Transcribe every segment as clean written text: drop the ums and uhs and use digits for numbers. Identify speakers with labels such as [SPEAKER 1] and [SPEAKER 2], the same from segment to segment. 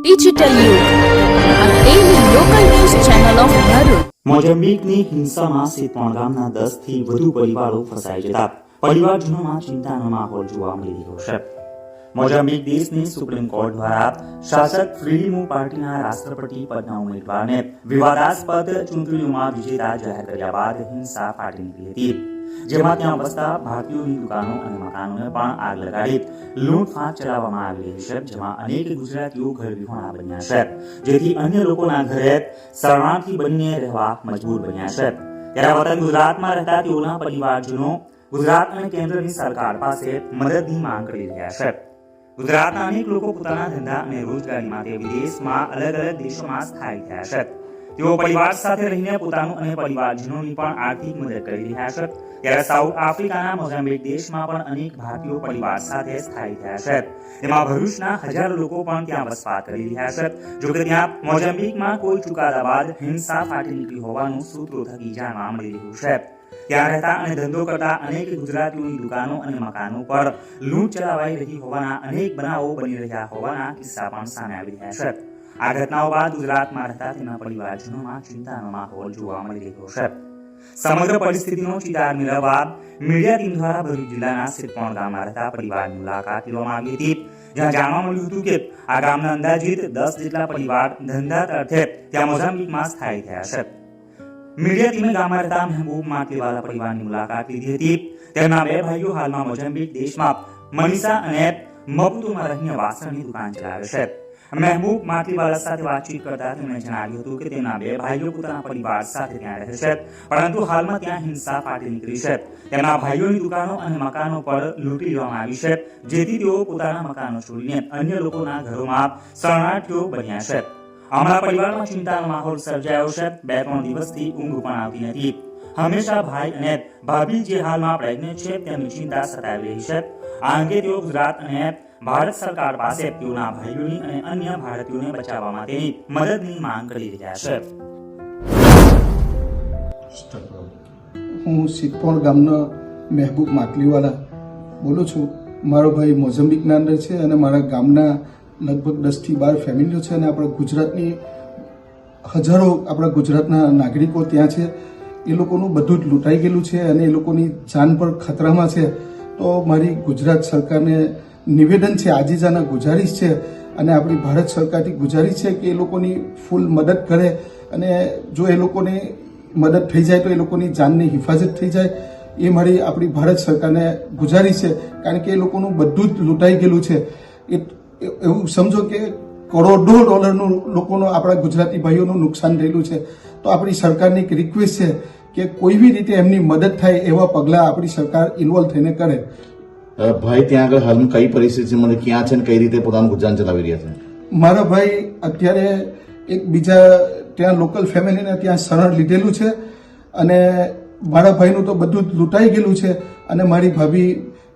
[SPEAKER 1] Digital યુગ આ daily local news channel of Bharuch.
[SPEAKER 2] મોઝામ્બિકની હિંસામાં સિત્તોણ ગામના 10 થી વધુ પરિવારો ફસાઈ જતા પરિવારજનોમાં ચિંતાનો માહોલ જોવા મળી રહ્યો છે. મોઝામ્બિક દેશની સુપ્રીમ કોર્ટ દ્વારા શાસક ફ્રીલિમો પાર્ટીના રાષ્ટ્રપતિ પદના ઉમેદવારને વિવાદાસ્પદ ચૂંટણીઓમાં વિજેતા જાહેર કર્યા બાદ હિંસા ફાટી નીકળી હતી, જેમાં ત્યાં વસતા ભારતીયોની દુકાનો અને મકાનોને પણ આગ લગાડી લૂંટફાટ ચલાવવામાં આવી રહી છે, જેમાં અનેક ગુજરાતીઓ ઘરવિહોણા બન્યા છે, જેથી અન્ય લોકોના ઘરે શરણાર્થી બનીને રહેવા મજબૂર બન્યા છે. ત્યારે વતન ગુજરાતમાં રહેતા તેઓના પરિવારજનો ગુજરાત અને કેન્દ્રની સરકાર પાસે મદદની માંગ કરી રહ્યા છે. ગુજરાતના અનેક લોકો પોતાના ધંધા અને રોજગારી માટે વિદેશમાં અલગ અલગ દેશોમાં સ્થાયી થયા છે. તેઓ પરિવાર સાથે રહીને પોતાનું અને પરિવારજનોની પણ આર્થિક મદદ કરી રહ્યા છે. ત્યારે સાઉથ આફ્રિકાના મોઝામ્બિક દેશમાં પણ અનેક ભારતીયો પરિવાર સાથે સ્થાયી થયા છે. તેમાં ભરૂચના હજારો લોકો પણ ત્યાં વસવાટ કરી રહ્યા છે. જોકે ત્યાં મોઝામ્બિકમાં કોઈ ચુકાદા બાદ હિંસા ફાટી નીકળી હોવાનું સૂત્રો થકી જાણવા મળી રહ્યું છે. ત્યાં રહેતા અને ધંધો કરતા અનેક ગુજરાતીઓની દુકાનો અને મકાનો પર લૂંટ ચલાવાઈ રહી હોવાના અનેક બનાવો બની રહ્યા હોવાના કિસ્સા પણ સામે આવી રહ્યા છે. આ ઘટનાઓ બાદ ગુજરાતમાં રહેતા તેના પરિવારજનોમાં ચિંતાનો માહોલ જોવા મળી રહ્યો છે. સમગ્ર પરિસ્થિતિનો ચિતાર મેળવવા મીડિયા ટીમ દ્વારા ભરૂચ જિલ્લાના સિત્તોણ ગામમાં રહેતા પરિવારની મુલાકાત લેવામાં આવી હતી, જ્યાં જાણવા મળ્યું હતું કે આ ગામના અંદાજિત 10 જેટલા પરિવાર ધંધા અર્થે ત્યાં મોઝામ્બિકમાં સ્થાયી થયા છે. મીડિયા ટીમે ગામમાં રહેતા મહેબૂબ માટલીવાલા પરિવારની મુલાકાત લીધી હતી. તેમના 2 ભાઈઓ હાલમાં મોઝામ્બિક દેશમાં મનીષા અને મપુતોમાં રહીને વાસણની દુકાન ચલાવે છે. મહેબૂબ માટલીવાલા સાથે વાતચીત કરતા તેમણે જણાવ્યું હતું કે તેમના 2 ભાઈઓ પોતાના પરિવાર સાથે ત્યાં રહે છે, પરંતુ હાલમાં ત્યાં હિંસા ફાટી નીકળી છે. તેમના ભાઈઓની દુકાનો અને મકાનો પર લૂંટી લેવામાં આવી છે, જેથી તેઓ પોતાના મકાનો છોડીને અન્ય લોકોના ઘરોમાં શરણાર્થીઓ બન્યા છે. અમારા પરિવારમાં ચિંતાનો માહોલ સર્જાયો છે. 2-3 દિવસથી ઊંઘ પણ આવતી નથી. હંમેશા ભાઈ અને ભાભી જે હાલમાં પ્રેગ્નેન્ટ છે તેમની ચિંતા સતાવી રહી છે. આ અંગે તેઓ ગુજરાત અને ભારત સરકાર પાસે તેઓના ભાઈઓની અને અન્ય ભારતીયોને બચાવવા માટેની મદદની માંગ કરી રહ્યા છે.
[SPEAKER 3] હું સિત્તોણ ગામનો મહેબૂબ માટલીવાલા બોલું છું. મારો ભાઈ મોઝામ્બિકના અંદર છે અને મારા ગામના લગભગ 10 થી 12 ફેમિલીઓ છે અને આપણા ગુજરાતની હજારો આપણા ગુજરાતના નાગરિકો ત્યાં છે. એ લોકોનું બધું જ લૂંટાઈ ગયેલું છે અને એ લોકોની જાન પર ખતરામાં છે. તો મારી ગુજરાત સરકારને નિવેદન છે, આજીજાના ગુજારિશ છે અને આપણી ભારત સરકારથી ગુજારિશ છે કે એ લોકોની ફૂલ મદદ કરે અને જો એ લોકોની મદદ થઈ જાય તો એ લોકોની જાનની હિફાજત થઈ જાય, એ મારી આપણી ભારત સરકારને ગુજારિશ છે. કારણ કે એ લોકોનું બધું જ લૂંટાઈ ગયેલું છે. એવું સમજો કે કરોડો ડોલરનું લોકોનો આપણા ગુજરાતી ભાઈઓનું નુકસાન થયેલું છે. તો આપણી સરકારની એક રિક્વેસ્ટ છે કે કોઈ બી રીતે એમની મદદ થાય એવા પગલાં આપણી સરકાર ઇન્વોલ્વ થઈને કરે.
[SPEAKER 4] ભાઈ ત્યાં આગળ હાલમાં કઈ પરિસ્થિતિમાં ક્યાં છે અને કઈ રીતે પોતાનું ગુજરાન ચલાવી રહ્યા છે?
[SPEAKER 3] મારા ભાઈ અત્યારે એક બીજા ત્યાં લોકલ ફેમિલીને ત્યાં શરણ લીધેલું છે અને મારા ભાઈનું તો બધું જ લૂંટાઈ ગયેલું છે અને મારી ભાભી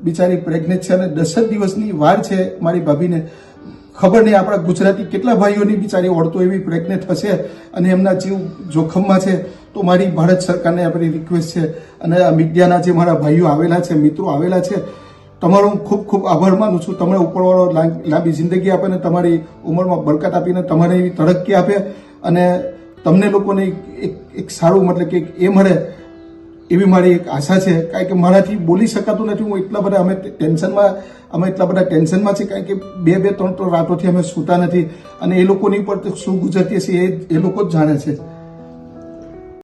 [SPEAKER 3] બિચારી પ્રેગ્નેન્ટ છે અને 10 દિવસની વાર છે મારી ભાભીને. ખબર નહીં આપણા ગુજરાતી કેટલા ભાઈઓની બિચારી ઓળતો એવી પ્રેગ્નેન્ટ હશે અને એમના જીવ જોખમમાં છે. તો મારી ભારત સરકારને આપણી રિક્વેસ્ટ છે અને આ મીડિયાના જે મારા ભાઈઓ આવેલા છે, મિત્રો આવેલા છે, તમારો હું ખૂબ ખૂબ આભાર માનું છું. તમને ઉપરવાળો લાંબી જિંદગી આપે ને તમારી ઉંમરમાં બરકત આપીને તમારે એવી તરક્કી આપે અને તમને લોકોને એક સારું મતલબ કે એ મળે એવી મારી એક આશા છે. કારણ કે મારાથી બોલી શકાતું નથી. હું એટલા બધા અમે એટલા બધા ટેન્શનમાં છે કારણ કે 2-3 રાતોથી અમે સૂતા નથી અને એ લોકોની પર શું ગુજરતી હશે એ લોકો જ જાણે છે.